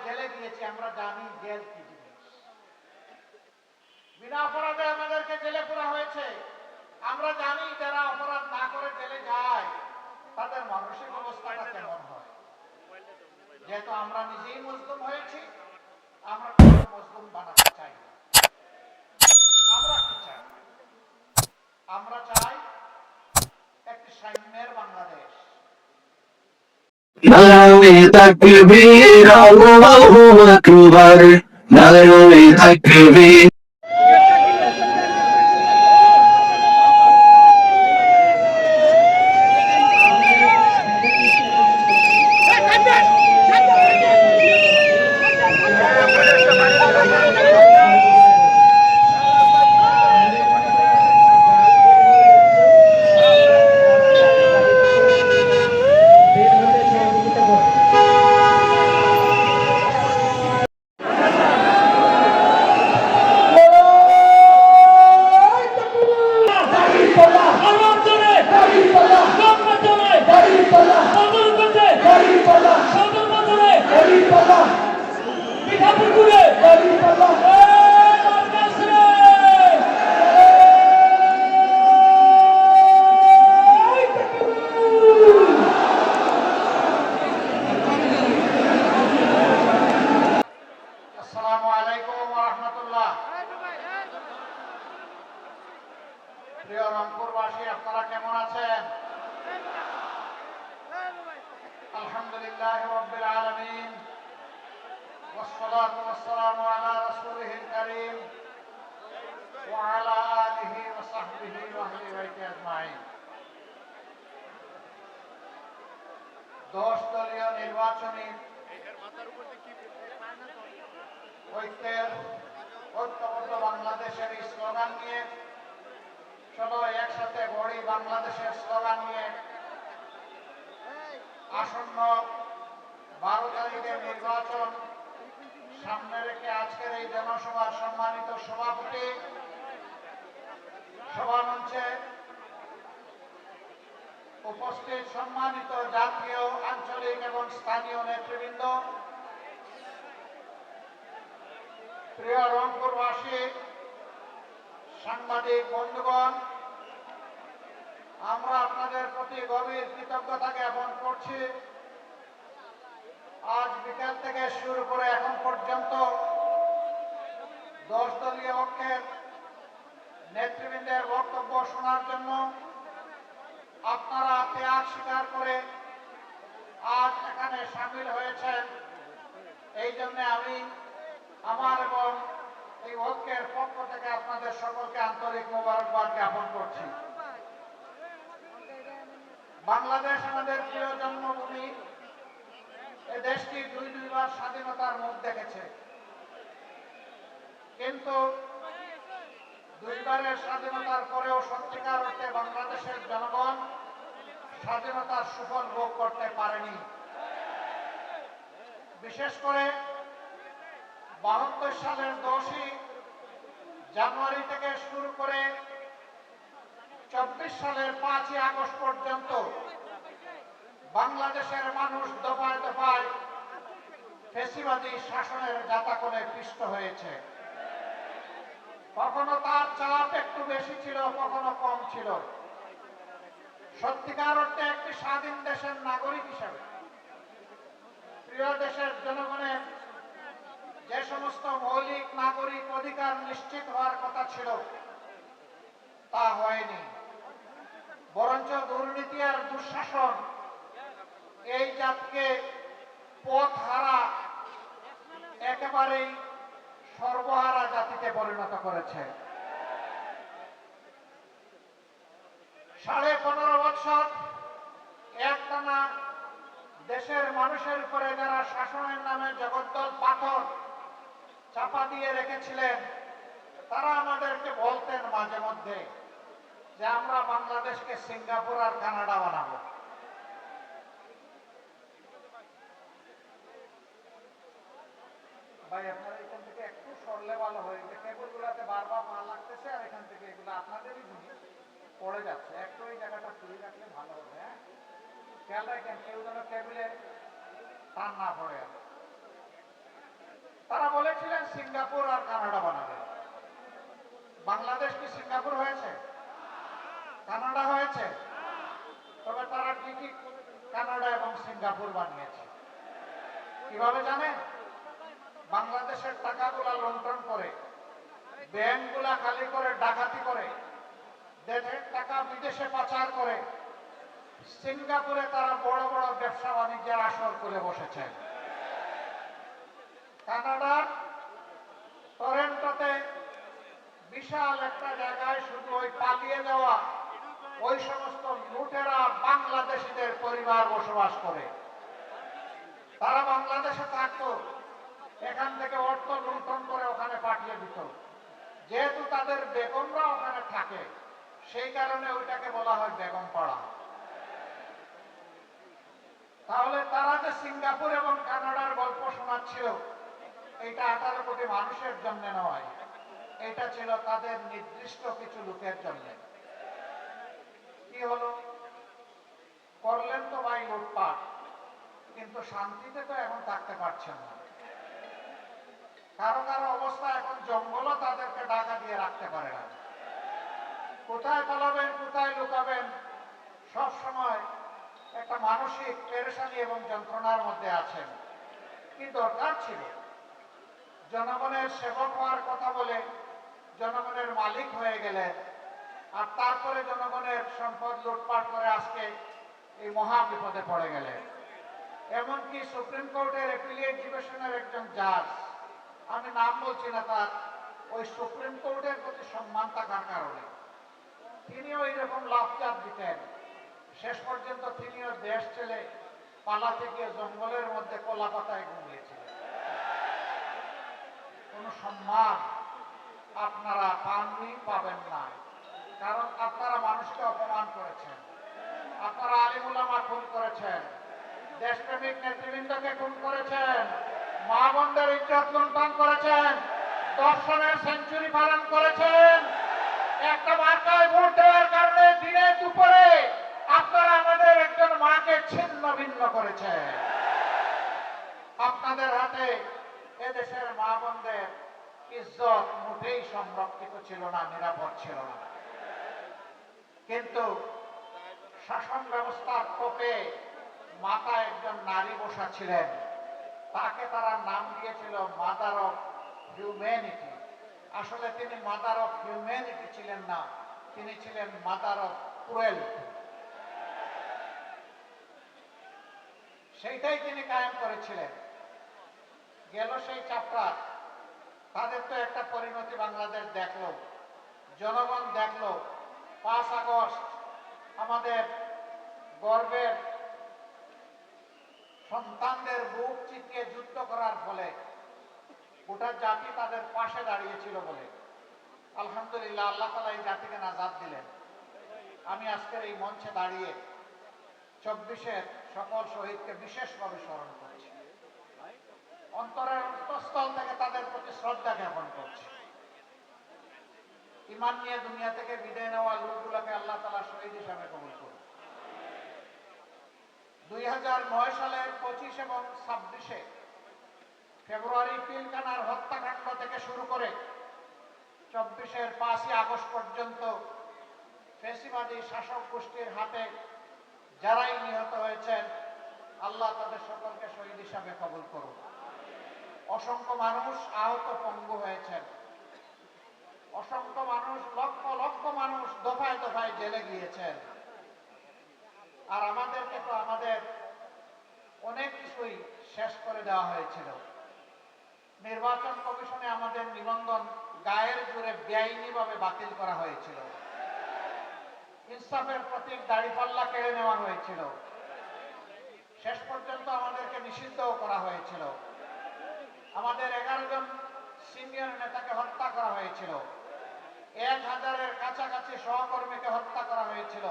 জেলে গিয়েছি, আমরা জানি জেল কি জিনিস। বিনা অপরাধে আমাদেরকে জেলে পুরা হয়েছে। আমরা জানি যারা অপরাধ না করে জেলে যায় তাদের মানসিক অবস্থাটা কেমন হয়। যেহেতু আমরা নিজেই মজলুম হয়েছি, আমরা মজলুম বানাতে চাই না। আমরা কি চাই? আমরা চাই একটি সাম্যের বাংলাদেশ। নারায়ে তাকবীর, আল্লাহু আকবার, নারায়ে তাকবীর। আসসালামু আলাইকুম ওয়া রাহমাতুল্লাহ। প্রিয় রংপুরবাসী, আপনারা কেমন আছেন? আলহামদুলিল্লাহ রাব্বিল আলামিন, ওয়াসসালাতু ওয়াসসালামু আলা রাসূলিহিল কারীম ওয়া আলা আলিহি ওয়া সাহবিহি ওয়া আহলি বাইতি আজমাইন। 10 দলীয় নির্বাচনী ঐক্যবদ্ধ বাংলাদেশের স্লোগান নিয়ে, চলো একসাথে গড়ি বাংলাদেশের স্লোগান নিয়ে আসন্ন 12 তারিখের নির্বাচন সামনে রেখে আজকের এই জনসভার সম্মানিত সভাপতি, সভামঞ্চে উপস্থিত সম্মানিত জাতীয়, আঞ্চলিক এবং স্থানীয় নেতৃবৃন্দ, প্রিয় রংপুরবাসী, সাংবাদিক বন্ধুগণ, আমরা আপনাদের প্রতি গভীর কৃতজ্ঞতা জ্ঞাপন করছি। আজ বিকেল থেকে শুরু করে এখন পর্যন্ত 10 দলীয় পক্ষের নেতৃবৃন্দের বক্তব্য শোনার জন্য আপনারা ত্যাগ স্বীকার করে আজ এখানে সামিল হয়েছেন। এই জন্য আমি আমার এবং এই ঐক্যের পক্ষ থেকে আপনাদের সকলকে আন্তরিক মোবারকবাদ জ্ঞাপন করছি। বাংলাদেশ আমাদের প্রিয় জন্মভূমি। এ দেশটি দুইবার স্বাধীনতার মুখ দেখেছে, কিন্তু দুইবারের স্বাধীনতার পরেও সত্যিকার অর্থে বাংলাদেশের জনগণ স্বাধীনতার সুফল ভোগ করতে পারেনি। বিশেষ করে 72 সালের 10ই জানুয়ারি থেকে শুরু করে 24 সালের 5ই আগস্ট পর্যন্ত বাংলাদেশের মানুষ দফায় দফায় ফ্যাসিবাদী শাসনের জাতাকলে পিষ্ট হয়েছে। কখনো তার চাপ একটু বেশি ছিল, কখনো কম ছিল। সত্যিকার অর্থে একটি স্বাধীন দেশের নাগরিক হিসাবে প্রিয় দেশের জনগণের যে সমস্ত মৌলিক নাগরিক অধিকার নিশ্চিত হওয়ার কথা ছিল তা হয়নি, বরঞ্চ দুর্নীতি আর দুঃশাসন এই জাতিকে পথহারা, একেবারেই সর্বহারা জাতিতে পরিণত করেছে। 15.5 বছর একটানা দেশের মানুষের উপরে যারা শাসনের নামে জগদ্দল পাথর চাপা দিয়ে রেখেছিলেন, তারা আমাদেরকে বলতেন মাঝে মধ্যে যে আমরা বাংলাদেশকে সিঙ্গাপুর আর কানাডা বানাবো। ভাই আপনারা এখান থেকে একটু সরলে ভালো হয়, যে কেবলগুলোতে বারবার পা লাগতেছে আর এখান থেকে এগুলো আপনাদেরই জিনিস পড়ে যাচ্ছে। একটু এই জায়গাটা খুলে রাখলে ভালো হবে। হ্যাঁ, খেয়াল রাখেন কেউ যেন টেবিলে টান না পড়ে। তারা বলেছিলেন সিঙ্গাপুর আর কানাডা বানাবে। বাংলাদেশ কি সিঙ্গাপুর হয়েছে? কানাডা হয়েছে? তবে তারা ঠিকই কানাডা এবং সিঙ্গাপুর বানিয়েছে। কিভাবে জানেন? বাংলাদেশের টাকাগুলা লুণ্ঠন করে, ব্যাংকগুলা খালি করে, ডাকাতি করে, দেশের টাকা বিদেশে পাচার করে সিঙ্গাপুরে তারা বড় বড় ব্যবসা বাণিজ্যের আসর করে বসেছে। কানাডার টরেন্টোতে বিশাল একটা জায়গায় শুধু ওই পালিয়ে যাওয়া ওই সমস্ত লুটেরা বাংলাদেশিদের পরিবার বসবাস করে। তারা বাংলাদেশে থাকতো, এখান থেকে অর্থ লুণ্ঠন করে ওখানে পাঠিয়ে দিত। যেহেতু তাদের বেগমরা ওখানে থাকে, সেই কারণে ওইটাকে বলা হয় বেগম পাড়া। তাহলে তারা যে সিঙ্গাপুর এবং কানাডার গল্প শোনাচ্ছিল, এটা 18 কোটি মানুষের জন্য নয়, এটা ছিল তাদের নির্দিষ্ট কিছু লোকের জন্য। কি হলো? করলেন তো ভাই লুটপাট, কিন্তু শান্তিতে তো এখন থাকতে পারছেন না। কারো কারো অবস্থা এখন জঙ্গলও তাদেরকে ঢাকা দিয়ে রাখতে পারে না। কোথায় পালাবেন, কোথায় লুকাবেন, সব সময় একটা মানসিক পেরেশানি এবং যন্ত্রণার মধ্যে আছেন। কি দরকার ছিল? জনগণের সেবক হওয়ার কথা বলে জনগণের মালিক হয়ে গেলেন, আর তারপরে জনগণের সম্পদ লুটপাট করে আজকে এই মহা বিপদে পড়ে গেলেন। এমনকি সুপ্রিম কোর্টের অ্যাপিলিয়েট ডিভিশনের একজন জাজ, আমি নাম বলছি না তার, ওই সুপ্রিম কোর্টের প্রতি সম্মান থাকার কারণে তিনিও এইরকম লাফচাপ দিতেন। শেষ পর্যন্ত তিনিও দেশ ছেড়ে পালাতে গিয়ে জঙ্গলের মধ্যে কলা পাতায় ঘুমিয়েছিলেন। কোন সম্মান আপনারা পাননি, পাবেন না, কারণ আপনারা মানুষকে অপমান করেছেন, আপনারা আলিম উলামা খুন করেছেন, দেশপ্রেমিক নেতৃবৃন্দকে খুন করেছেন, মা বোনদের ইজ্জত লুণ্ঠন করেছেন, দর্শনের সেঞ্চুরি পালন করেছেন। একটা মার্কায় ভোট দেওয়ার কারণে দিনে দুপুরে আপনারা আমাদের একজন মাকে ছিন্ন ভিন্ন করেছেন। আপনাদের হাতে এদেশের মা বোনদের ইজ্জত মোটেই সংরক্ষিত ছিল না, নিরাপদ ছিল না। কিন্তু শাসন ব্যবস্থার কোপে মাথায় একজন নারী বসা ছিলেন, তাকে তারা নাম দিয়েছিল মাদার অফ হিউম্যানিটি। আসলে তিনি মাদার অফ হিউম্যানিটি ছিলেন না, তিনি ছিলেন মাদার অফ ক্রুয়েলটি। সেইটাই তিনি কায়েম করেছিলেন। গেল সেই চাপটা, তাদের তো একটা পরিণতি বাংলাদেশ দেখলো, জনগণ দেখলো। 5 আগস্ট আমাদের গর্বের সন্তানদের বুক চিতিয়ে যুদ্ধ করার ফলে গোটা জাতি তাদের পাশে দাঁড়িয়েছিল বলে আলহামদুলিল্লাহ আল্লাহ তাআলা এই জাতিকে নাজাত দিলেন। আমি আজকের এই মঞ্চে দাঁড়িয়ে 24-এর সকল শহীদকে বিশেষভাবে স্মরণ করছি, অন্তরের অন্তঃস্থল থেকে তাদের প্রতি শ্রদ্ধা জ্ঞাপন করছি। ঈমান নিয়ে দুনিয়া থেকে বিদায় নেওয়া লোকগুলোকে আল্লাহ তাআলা শহীদ হিসাবে কবুল করুন। 2009 সালের 25 এবং 26-এ ফেব্রুয়ারি পিলখানার হত্যাকাণ্ড থেকে শুরু করে 24-এর 5ই আগস্ট পর্যন্ত ফ্যাসিবাদী শাসক গোষ্ঠীর হাতে যারাই নিহত হয়েছেন, আল্লাহ তাদের সকলকে শহীদ হিসাবে কবুল করুন। অসংখ্য মানুষ আহত পঙ্গু হয়েছেন, অসংখ্য মানুষ, লক্ষ লক্ষ মানুষ দফায় দফায় জেলে গিয়েছেন। আর আমাদেরকে তো আমাদের অনেক কিছুই শেষ করে দেওয়া হয়েছিল। নির্বাচন কমিশনে আমাদের নিবন্ধন গায়ের জোরে বেআইনিভাবে বাতিল করা হয়েছিল। ইনসাফের প্রতীক দাড়িপাল্লা কেড়ে নেওয়া হয়েছিল। শেষ পর্যন্ত আমাদেরকে নিষিদ্ধও করা হয়েছিল। আমাদের 11 জন সিনিয়র নেতাকে হত্যা করা হয়েছিল। 1000-এর কাছাকাছি সহকর্মীকে হত্যা করা হয়েছিল।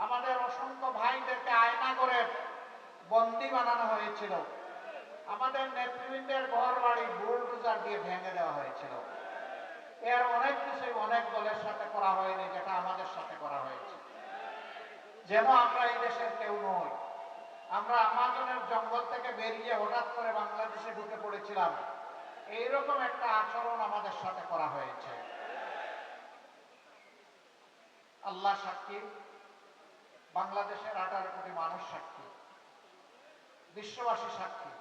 আমাদের অসংখ্য ভাইদেরকে আয়নাঘরের বন্দী বানানো হয়েছিল। আমাদের নেতৃবৃন্দের ঘর বাড়ি বুলডোজার দিয়ে ভেঙে দেওয়া হয়েছিল। এর অনেক কিছুই অনেক দলের সাথে করা হয়নি, যেটা আমাদের সাথে করা হয়েছে। যেন আমরা এই দেশের কেউ নই। আমরা আমাজনের জঙ্গল থেকে বেরিয়ে হঠাৎ করে বাংলাদেশে ঢুকে পড়েছিলাম। এইরকম একটা আচরণ আমাদের সাথে করা হয়েছে। আল্লাহ সাক্ষী, বাংলাদেশের 18 কোটি মানুষ সাক্ষী, বিশ্ববাসী সাক্ষী।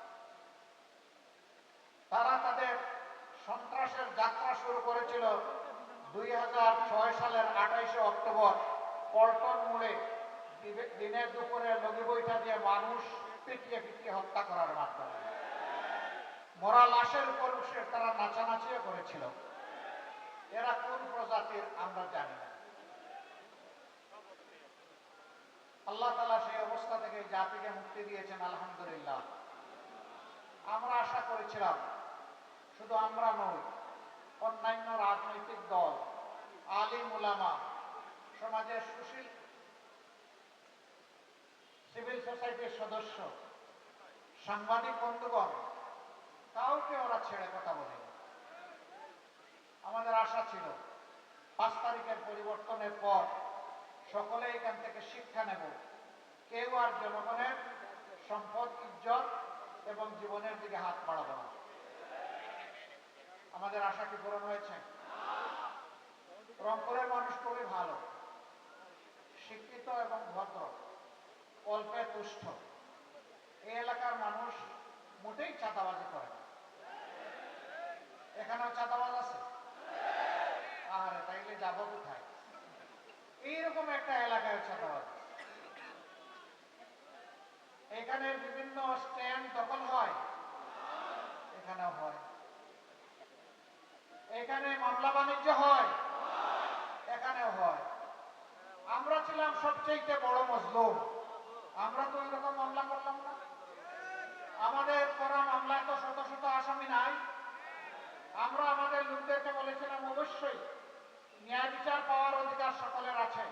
তারা তাদের সন্ত্রাসের যাত্রা শুরু করেছিল 2006 সালের 28শে অক্টোবর পল্টন মোড়ে দিনের দুপুরে লগি বৈঠা দিয়ে মানুষ পিটিয়ে পিটিয়ে হত্যা করার মাধ্যমে। মরা লাশের উপর বসে তারা নাচানাচিও করেছিল। এরা কোন প্রজাতির আমরা জানি না। আল্লাহ তাআলা সেই অবস্থা থেকে জাতিকে মুক্তি দিয়েছেন, আলহামদুলিল্লাহ। আমরা আশা করেছিলাম, শুধু আমরা নই, অন্যান্য রাজনৈতিক দল, আলিম উলামা, সমাজের সুশীল, সিভিল সোসাইটির সদস্য, সাংবাদিক বন্ধুগণ, কাউকে ওরা ছেড়ে কথা বলেনি। আমাদের আশা ছিল 5 তারিখের পরিবর্তনের পর সকলে এখান থেকে শিক্ষা নেব, কেউ আর জনগণের সম্পদ, ইজ্জত এবং জীবনের দিকে হাত বাড়াবো না। আমাদের আশা কি পূরণ হয়েছে? রংপুরের মানুষ খুবই ভালো, শিক্ষিত এবং ভদ্র, অল্পে তুষ্ট। এই এলাকার মানুষ মোটেই চাঁদাবাজি করে না। এখানেও চাঁদাবাজ আছে? আরে তাইলে যাবো কোথায়? এইরকম একটা এলাকায় চাঁদাবাজ। এখানে বিভিন্ন স্ট্যান্ড দখল হয়, এখানেও হয়। এখানে মামলা বাণিজ্য হয়, এখানেও হয়। আমরা ছিলাম সবচেয়ে বড় মজলুম, আমরা তো এরকম মামলা করলাম না। আমাদের করা মামলায় তো শত শত আসামি নাই। আমরা আমাদের লোকদেরকে বলেছিলাম, অবশ্যই ন্যায় বিচার পাওয়ার অধিকার সকলের আছে,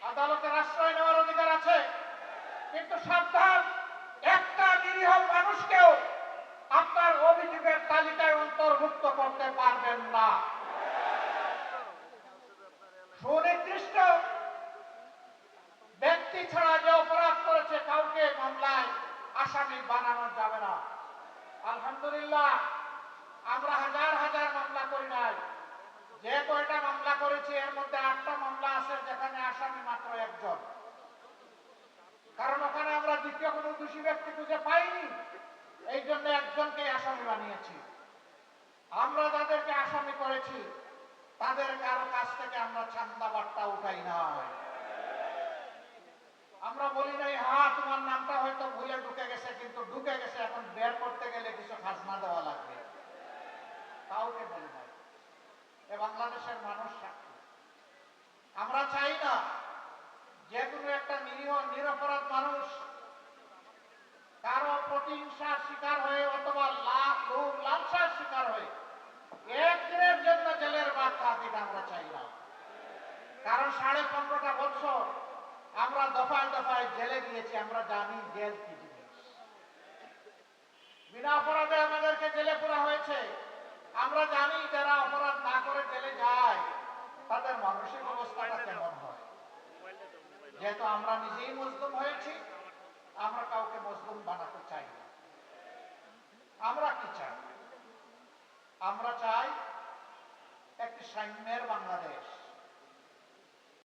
আদালতের আশ্রয় নেওয়ার অধিকার আছে, কিন্তু সাবধান, একটা নিরীহ মানুষকেও আপনার অভিযোগের তালিকায় অন্তর্ভুক্ত করতে পারবেন না। সুনির্দিষ্ট ব্যক্তি ছাড়া যে অপরাধ করেছে কাউকে মামলায় আসামি বানানো যাবে না। আলহামদুলিল্লাহ, আমরা হাজার হাজার মামলা করি নাই। যে কয়টা মামলা করেছি এর মধ্যে 8টা মামলা আছে যেখানে আসামি মাত্র একজন। কারণ ওখানে আমরা দ্বিতীয় কোনো দোষী ব্যক্তি খুঁজে পাইনি, এই জন্য একজনকে আসামি বানিয়েছি। আমরা যাদেরকে আসামি করেছি তাদের কারো কাছ থেকে আমরা চান্দা বাট্টা উঠাই নাই। আমরা বলি নাই, হ্যাঁ তোমার নামটা হয়তো ভুলে ঢুকে গেছে, কিন্তু ঢুকে গেছে, এখন বের করতে গেলে কিছু খাজনা দেওয়া লাগবে। কাউকে বলি নাই। এ বাংলাদেশের মানুষ সাক্ষী। আমরা চাই না যে কোনো একটা নিরীহ নিরপরাধ মানুষ কারো প্রতিহিংসার শিকার হয়ে অথবা লোভ লালসার শিকার হয়ে একদিনের জন্য জেলের ভাত খাক, এটা আমরা চাই না। কারণ 15.5টা বছর আমরা দফায় দফায় জেলে গিয়েছি, আমরা জানি জেল কি জিনিস। বিনা অপরাধে আমাদেরকে জেলে পুরা হয়েছে। আমরা জানি যারা অপরাধ না করে জেলে যায় তাদের মানসিক অবস্থাটা কেমন হয়। যেহেতু আমরা নিজেই মজলুম হয়েছি, আমরা কাউকে মজলুম বানাতে চাই না। আমরা কি চাই? আমরা চাই একটি সাম্যের বাংলাদেশ।